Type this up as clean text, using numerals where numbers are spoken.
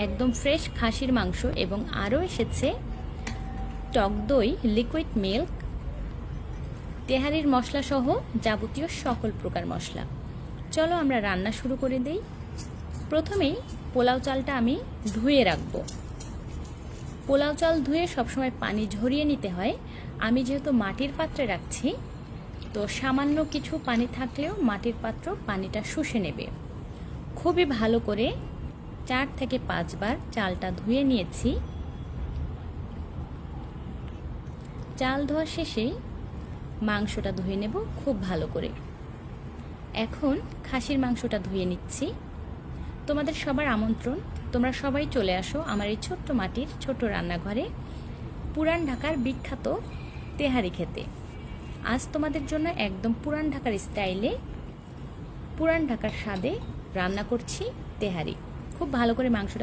একদম ফ্রেশ খাসির মাংস এবং আরও এসেছে টক দই, লিকুইড মিল্ক, তেহারির মশলা সহ যাবতীয় সকল প্রকার মশলা। চলো আমরা রান্না শুরু করে দেই। প্রথমেই পোলাও চালটা আমি ধুয়ে রাখব। পোলাও চাল ধুয়ে সবসময় পানি ঝরিয়ে নিতে হয়। আমি যেহেতু মাটির পাত্রে রাখছি, তো সামান্য কিছু পানি থাকলেও মাটির পাত্র পানিটা শুষে নেবে। খুবই ভালো করে 4 থেকে 5 বার চালটা ধুয়ে নিয়েছি। চাল ধোয়া শেষেই মাংসটা ধুয়ে নেব খুব ভালো করে। এখন খাসির মাংসটা ধুয়ে নিচ্ছি। তোমাদের সবার আমন্ত্রণ, তোমরা সবাই চলে আসো আমার এই ছোট্ট মাটির ছোট রান্নাঘরে পুরান ঢাকার বিখ্যাত তেহারি খেতে। আজ তোমাদের জন্য একদম পুরান ঢাকার স্টাইলে, পুরান ঢাকার স্বাদে রান্না করছি তেহারি। খুব ভালো করে মাংসটা